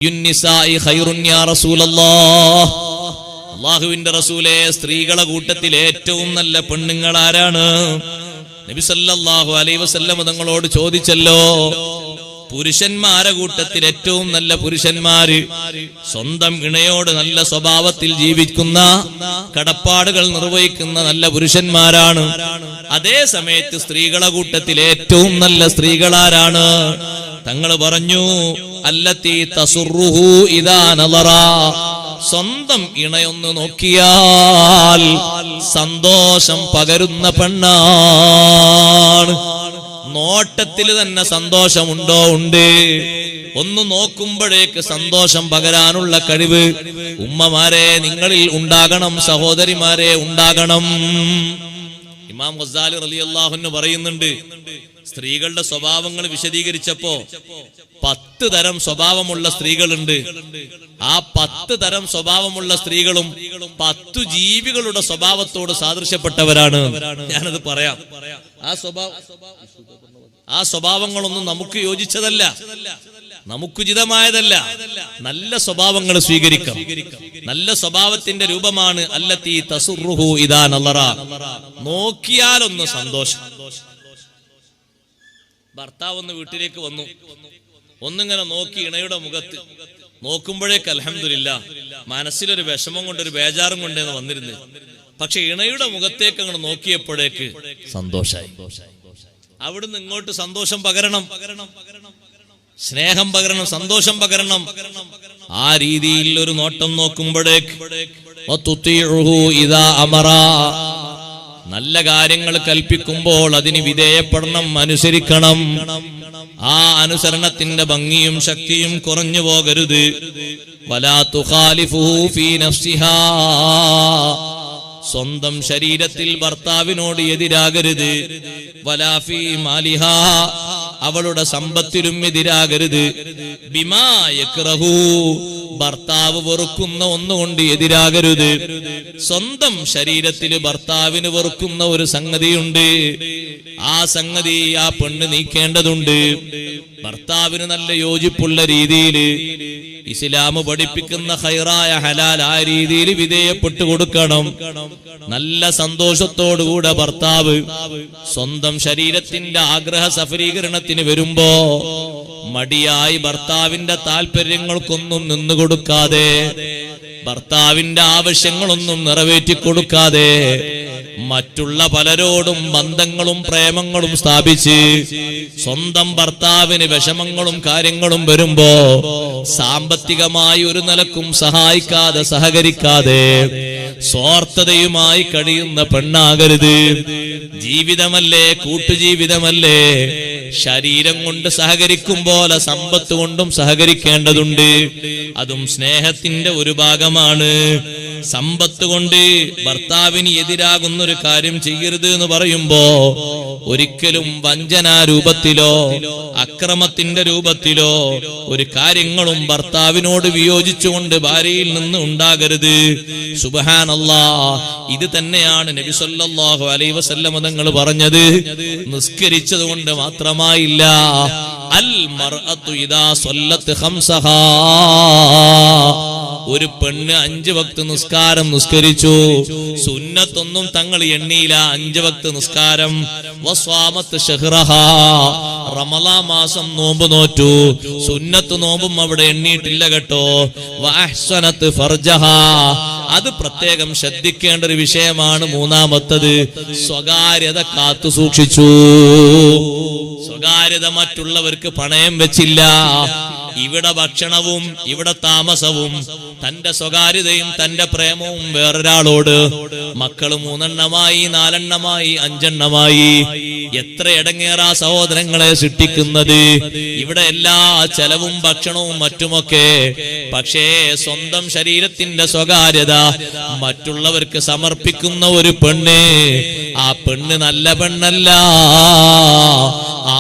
യുന്നിസാഇ ഖൈറുൻ യാ റസൂലല്ലാഹ്, അല്ലാഹുവിന്റെ റസൂലേ, സ്ത്രീകളുടെ കൂട്ടത്തിൽ ഏറ്റവും നല്ല പെണ്ണുങ്ങൾ ആരാണ്? നബി സല്ലല്ലാഹു അലൈഹി വസല്ലം തങ്ങളോട് ചോദിച്ചല്ലോ. പുരുഷന്മാരെ കൂട്ടത്തിൽ ഏറ്റവും നല്ല പുരുഷന്മാര് സ്വന്തം ഇണയോട് നല്ല സ്വഭാവത്തിൽ ജീവിക്കുന്ന, കടപ്പാടുകൾ നിർവഹിക്കുന്ന നല്ല പുരുഷന്മാരാണ്. അതേ സമയത്ത് സ്ത്രീകളുടെ കൂട്ടത്തിൽ ഏറ്റവും നല്ല സ്ത്രീകളാരാണ്? തങ്ങൾ പറഞ്ഞു, അല്ലത്തി തസുറുഹു ഇദാ നളറ, സ്വന്തം ഇണയൊന്ന് നോക്കിയാൽ സന്തോഷം പകരുന്ന പെണ്ണാണ്. നോട്ടത്തിൽ തന്നെ സന്തോഷമുണ്ടോ? ഉണ്ട്. ഒന്ന് നോക്കുമ്പോഴേക്ക് സന്തോഷം പകരാനുള്ള കഴിവ് ഉമ്മമാരെ നിങ്ങളിൽ ഉണ്ടാകണം, സഹോദരിമാരെ ഉണ്ടാകണം. ഇമാം ഗസാലി റളിയല്ലാഹു അൻഹു പറയുന്നുണ്ട്, സ്ത്രീകളുടെ സ്വഭാവങ്ങൾ വിശദീകരിച്ചപ്പോ 10 തരം സ്വഭാവമുള്ള സ്ത്രീകളുണ്ട്. ആ 10 തരം സ്വഭാവമുള്ള സ്ത്രീകളും 10 ജീവികളുടെ സ്വഭാവത്തോട് സാദൃശ്യപ്പെട്ടവരാണ്. ഞാനത് പറയാം. ആ സ്വഭാവങ്ങളൊന്നും നമുക്ക് യോജിച്ചതല്ല, നമുക്ക് ഉചിതമായതല്ല. നല്ല സ്വഭാവങ്ങൾ സ്വീകരിക്കാം. നല്ല സ്വഭാവത്തിന്റെ രൂപമാണ് അല്ലത്തി തസുറുഹു ഇദാ നളറ, നോക്കിയാലൊന്ന് സന്തോഷം. ഭർത്താവ് ഒന്ന് വീട്ടിലേക്ക് വന്നു, ഒന്നിങ്ങനെ നോക്കി ഇണയുടെ മുഖത്ത് നോക്കുമ്പോഴേക്ക് അൽഹംദുലില്ലാ മനസ്സിലൊരു വിഷമം കൊണ്ട്, ഒരു ബേജാറും കൊണ്ടേന്ന് വന്നിരുന്നു. പക്ഷെ ഇണയുടെ മുഖത്തേക്ക് അങ്ങോട്ട് നോക്കിയപ്പോഴേക്ക് സന്തോഷായി. അവിടുന്ന് ഇങ്ങോട്ട് സന്തോഷം പകരണം, സ്നേഹം പകരണം, സന്തോഷം പകരണം. ആ രീതിയിൽ ഒരു നോട്ടം നോക്കുമ്പോഴേക്ക് നല്ല കാര്യങ്ങൾ കൽപ്പിക്കുമ്പോൾ അതിന് വിധേയപ്പെടണം, അനുസരിക്കണം. ആ അനുസരണത്തിന്റെ ഭംഗിയും ശക്തിയും കുറഞ്ഞു പോകരുത്. വലാ തുഖാലിഫുഹു ഫീ നഫ്സിഹാ, സ്വന്തം ശരീരത്തിൽ ഭർത്താവിനോട് എതിരാകരുത്. വലാ ഫീ മാലിഹാ, അവളുടെ സമ്പത്തിലും എതിരാകരുത്. ബിമാ യക്റഹു, ഭർത്താവ് വെറുക്കുന്ന ഒന്നുകൊണ്ട് എതിരാകരുത്. സ്വന്തം ശരീരത്തിൽ ഭർത്താവിന് വെറുക്കുന്ന ഒരു സംഗതിയുണ്ട്. ആ സംഗതി ആ പെണ്ണ് നീക്കേണ്ടതുണ്ട്. ഭർത്താവിന് നല്ല യോജിപ്പുള്ള രീതിയിൽ ഇസ്ലാം പഠിപ്പിക്കുന്ന ഖൈറായ ഹലാലായ രീതിയിൽ വിധേയപ്പെട്ടു കൊടുക്കണം. നല്ല സന്തോഷത്തോടുകൂടെ ഭർത്താവ് സ്വന്തം ശരീരത്തിന്റെ ആഗ്രഹ സഫലീകരണത്തിന് വരുമ്പോ മടിയായി ഭർത്താവിന്റെ താല്പര്യങ്ങൾക്കൊന്നും നിന്നുകൊടുക്കാതെ, ഭർത്താവിന്റെ ആവശ്യങ്ങളൊന്നും നിറവേറ്റിക്കൊടുക്കാതെ മറ്റുള്ള പലരോടും ബന്ധങ്ങളും പ്രേമങ്ങളും സ്ഥാപിച്ച് സ്വന്തം ഭർത്താവിന് വിഷമങ്ങളും കാര്യങ്ങളും വരുമ്പോ സാമ്പത്തികമായി ഒരു നിലക്കും സഹായിക്കാതെ, സഹകരിക്കാതെ സ്വാർത്ഥതയുമായി കഴിയുന്ന പെണ്ണാകരുത്. ജീവിതമല്ലേ, കൂട്ടുജീവിതമല്ലേ, ശരീരം കൊണ്ട് സഹകരിക്കും പോലെ സമ്പത്ത് കൊണ്ടും സഹകരിക്കേണ്ടതുണ്ട്. അതും സ്നേഹത്തിന്റെ ഒരു ഭാഗമാണ്. സമ്പത്ത് കൊണ്ട് ഭർത്താവിന് എതിരാകുന്ന ഒരു കാര്യം ചെയ്യരുത് എന്ന് പറയുമ്പോ ഒരിക്കലും വഞ്ചനാ രൂപത്തിലോ അക്രമത്തിന്റെ രൂപത്തിലോ ഒരു കാര്യങ്ങളും ഭർത്താവിനോട് വിയോജിച്ചുകൊണ്ട് ഭാര്യയിൽ നിന്ന് ഉണ്ടാകരുത്. സുബ്ഹാനല്ലാഹ്, ഇത് തന്നെയാണ് നബി സല്ലല്ലാഹു അലൈഹി വസല്ലം തങ്ങൾ പറഞ്ഞത്. നിസ്കരിച്ചത് കൊണ്ട് മാത്രമായില്ല. അൽ മർഅതു ഇദാ സല്ലത്ത് ഖംസഹാ, ഒരു പെണ്ണ് 5 വക്ത് നിസ്കാരം നിസ്കരിച്ചു, സുന്നത്തൊന്നും തങ്ങൾ എണ്ണിയില്ല, 5 വക്ത് നിസ്കാരം. വസ്വാമത്ത് ശഹ്റഹാ, റമളാൻ മാസം നോമ്പ് നോറ്റു, സുന്നത്ത് നോമ്പും അവിടെ എണ്ണിയിട്ടില്ല കേട്ടോ. വഅഹ്സനത്ത് ഫർജഹാ, അത് പ്രത്യേകം ശ്രദ്ധിക്കേണ്ട ഒരു വിഷയമാണ്. മൂന്നാമത്തത് സ്വകാര്യത കാത്തു സൂക്ഷിച്ചു. സ്വകാര്യത മറ്റുള്ളവർക്ക് പണയം വെച്ചില്ല. ഇവിടെ ഭക്ഷണവും ഇവിടെ താമസവും തന്റെ സ്വകാര്യതയും തന്റെ പ്രേമവും വേറൊരാളോട്. മക്കള് 3 എണ്ണമായി, 4 എണ്ണമായി, 5 എണ്ണമായി. എത്ര ഇടങ്ങേറാ സഹോദരങ്ങളെ സൃഷ്ടിക്കുന്നത്. ഇവിടെ എല്ലാ ചെലവും ഭക്ഷണവും മറ്റുമൊക്കെ. പക്ഷേ സ്വന്തം ശരീരത്തിന്റെ സ്വകാര്യത മറ്റുള്ളവർക്ക് സമർപ്പിക്കുന്ന ഒരു പെണ്ണ്, ആ പെണ്ണ് നല്ല പെണ്ണല്ല,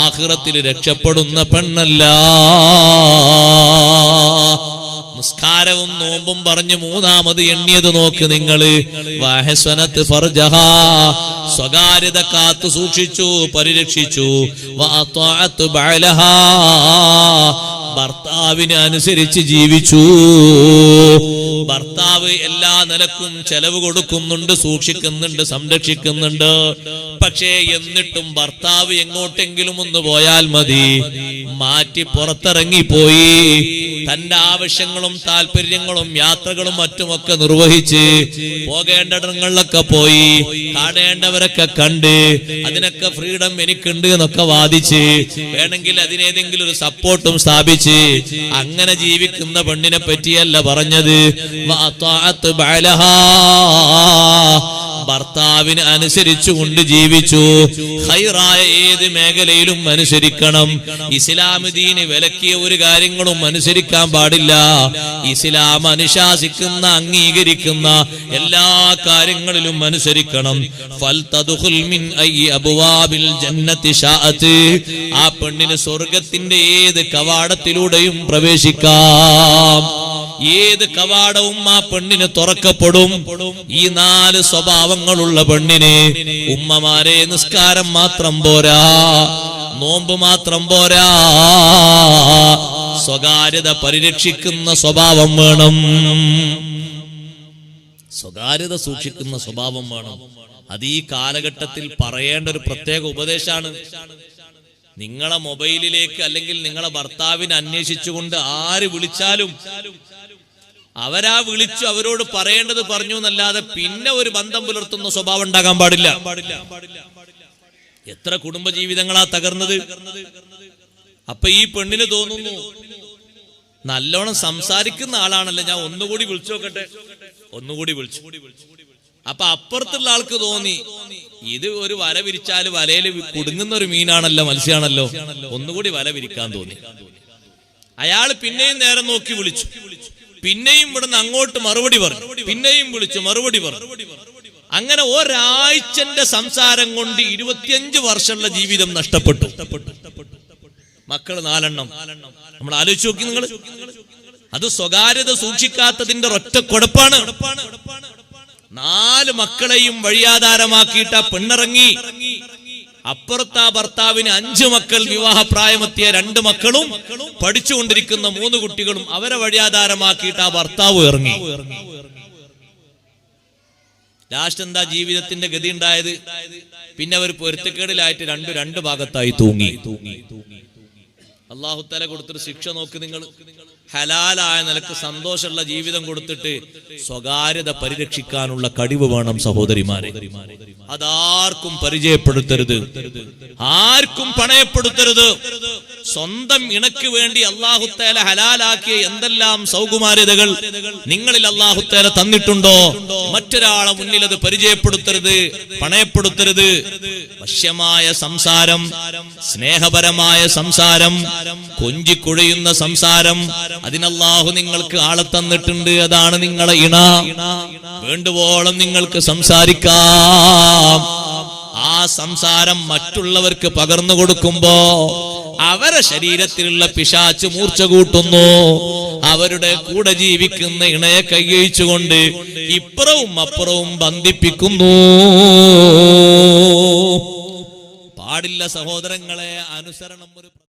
ആഖിറത്തിൽ രക്ഷപ്പെടുന്ന പെണ്ണല്ല. നിസ്കാരവും നോമ്പും പറഞ്ഞു മൂന്നാമത് എണ്ണിയത് നോക്ക് നിങ്ങള്. വഹസനത്ത് ഫർജഹാ, സ്വകാര്യത കാത്തു സൂക്ഷിച്ചു, പരിരക്ഷിച്ചു. വഅതഅതു ബഅലഹാ, ഭർത്താവിന് അനുസരിച്ച് ജീവിച്ചു. ഭർത്താവ് എല്ലാ നിലക്കും ചെലവ് കൊടുക്കുന്നുണ്ട്, സൂക്ഷിക്കുന്നുണ്ട്, സംരക്ഷിക്കുന്നുണ്ട്. പക്ഷേ എന്നിട്ടും ഭർത്താവ് എങ്ങോട്ടെങ്കിലും ഒന്ന് പോയാൽ മതി, മാറ്റി പുറത്തിറങ്ങിപ്പോയി തന്റെ ആവശ്യങ്ങളും താല്പര്യങ്ങളും യാത്രകളും മറ്റുമൊക്കെ നിർവഹിച്ച് പോകേണ്ടിടങ്ങളിലൊക്കെ പോയി കാണേണ്ടവരൊക്കെ കണ്ട് അതിനൊക്കെ ഫ്രീഡം എനിക്കുണ്ട് എന്നൊക്കെ വാദിച്ച് വേണമെങ്കിൽ അതിനേതെങ്കിലും ഒരു സപ്പോർട്ടും സ്ഥാപിച്ച് അങ്ങനെ ജീവിക്കുന്ന പെണ്ണിനെ പറ്റിയല്ല പറഞ്ഞത്. ഭർത്താവിന് അനുസരിച്ചുകൊണ്ട് ജീവിച്ചു. ഖൈറായ ഏത് മേഖലയിലും അനുസരിക്കണം. ഇസ്ലാം ദീന് വിലക്കിയ ഒരു കാര്യങ്ങളും അനുസരിക്കാൻ പാടില്ല. ഇസ്ലാം അനുശാസിക്കുന്ന അംഗീകരിക്കുന്ന എല്ലാ കാര്യങ്ങളിലും അനുസരിക്കണം. ഫൽതദ്ഖുൽ മിൻ അയ്യി അബ്വാബിൽ ജന്നത്തി ശാഅത്ത്. ആ പെണ്ണിന് സ്വർഗ്ഗത്തിന്റെ ഏത് കവാടത്തിലൂടെയും പ്രവേശിക്കാം. ഏത് കവാടവും ആ പെണ്ണിന് തുറക്കപ്പെടും. ഈ 4 സ്വഭാവങ്ങളുള്ള പെണ്ണിന് ഉമ്മമാരെ നിസ്കാരം മാത്രം പോരാ, നോമ്പ് മാത്രം പോരാ, സ്വകാര്യത പരിരക്ഷിക്കുന്ന സ്വഭാവം വേണം. സ്വകാര്യത സൂക്ഷിക്കുന്ന സ്വഭാവം വേണം. അത് ഈ കാലഘട്ടത്തിൽ പറയേണ്ട ഒരു പ്രത്യേക ഉപദേശമാണ്. നിങ്ങളെ മൊബൈലിലേക്ക് അല്ലെങ്കിൽ നിങ്ങളെ ഭർത്താവിനെ അന്വേഷിച്ചുകൊണ്ട് ആര് വിളിച്ചാലും അവരാ വിളിച്ചു അവരോട് പറയേണ്ടത് പറഞ്ഞു എന്നല്ലാതെ പിന്നെ ഒരു ബന്ധം പുലർത്തുന്ന സ്വഭാവം ഉണ്ടാകാൻ പാടില്ല. എത്ര കുടുംബജീവിതങ്ങളാ തകർന്നത്. അപ്പൊ ഈ പെണ്ണിന് തോന്നുന്നു നല്ലോണം സംസാരിക്കുന്ന ആളാണല്ലോ, ഞാൻ ഒന്നുകൂടി വിളിച്ചു നോക്കട്ടെ, ഒന്നുകൂടി വിളിച്ചു. അപ്പൊ അപ്പുറത്തുള്ള ആൾക്ക് തോന്നി ഇത് ഒരു വല വിരിച്ചാല് വലയിൽ കുടുങ്ങുന്ന ഒരു മീനാണല്ലോ, മത്സ്യമാണല്ലോ, ഒന്നുകൂടി വല വിരിക്കാൻ തോന്നി. അയാള് പിന്നെയും നേരം നോക്കി വിളിച്ചു, പിന്നെയും ഇവിടുന്ന് അങ്ങോട്ട് മറുപടി പറഞ്ഞു, പിന്നെയും വിളിച്ചു മറുപടി പറഞ്ഞു. അങ്ങനെ ഒരാഴ്ചന്റെ സംസാരം കൊണ്ട് 25 വർഷമുള്ള ജീവിതം നഷ്ടപ്പെട്ടു. മക്കള് 4 നമ്മൾ ആലോചിച്ച് നോക്കി നിങ്ങൾ. അത് സ്വകാര്യത സൂക്ഷിക്കാത്തതിന്റെ ഒറ്റ കുഴപ്പാണ്. 4 മക്കളെയും വഴിയാധാരമാക്കിയിട്ട് ആ പെണ്ണിറങ്ങി. അപ്പുറത്താ ഭർത്താവിന് 5 മക്കൾ, വിവാഹപ്രായമെത്തിയ 2 മക്കളും പഠിച്ചുകൊണ്ടിരിക്കുന്ന 3 കുട്ടികളും അവരെ വഴിയാധാരമാക്കിയിട്ട് ആ ഭർത്താവ് ഇറങ്ങി. ലാസ്റ്റ് എന്താ ജീവിതത്തിന്റെ ഗതി ഉണ്ടായത്? പിന്നെ അവർ പൊരുത്തക്കേടിലായിട്ട് രണ്ട് ഭാഗത്തായി തൂങ്ങി. അല്ലാഹു തആല കൊടുത്തൊരു ശിക്ഷ നോക്ക് നിങ്ങൾ. ഹലാലായ നിലക്ക് സന്തോഷമുള്ള ജീവിതം കൊടുത്തിട്ട് സ്വകാര്യത പരിരക്ഷിക്കാനുള്ള കഴിവ് വേണം സഹോദരിമാരെ. അതാർക്കും പരിചയപ്പെടുത്തരുത്, ആർക്കും പണയപ്പെടുത്തരുത്. സ്വന്തം ഇണക്ക് വേണ്ടി അല്ലാഹു തആല ഹലാലാക്കിയ എന്തെല്ലാം സൗകുമാര്യതകൾ നിങ്ങളിൽ അല്ലാഹു തആല തന്നിട്ടുണ്ടോ, മറ്റൊരാളെ മുന്നിൽ അത് പരിചയപ്പെടുത്തരുത്, പണയപ്പെടുത്തരുത്. വശ്യമായ സംസാരം, സ്നേഹപരമായ സംസാരം, കൊഞ്ചിക്കുഴയുന്ന സംസാരം, അതിനല്ലാഹു നിങ്ങൾക്ക് ആളെ തന്നിട്ടുണ്ട്. അതാണ് നിങ്ങളെ ഇണ. വേണ്ടുവോളം നിങ്ങൾക്ക് സംസാരിക്കാം. ആ സംസാരം മറ്റുള്ളവർക്ക് പകർന്നു കൊടുക്കുമ്പോ അവരെ ശരീരത്തിലുള്ള പിശാച് മൂർച്ച കൂട്ടുന്നു. അവരുടെ കൂടെ ജീവിക്കുന്ന ഇണയെ കൈയച്ചുകൊണ്ട് ഇപ്പുറവും അപ്പുറവും ബന്ധിപ്പിക്കുന്നു. പാടില്ല സഹോദരങ്ങളെ. അനുസരണം ഒരു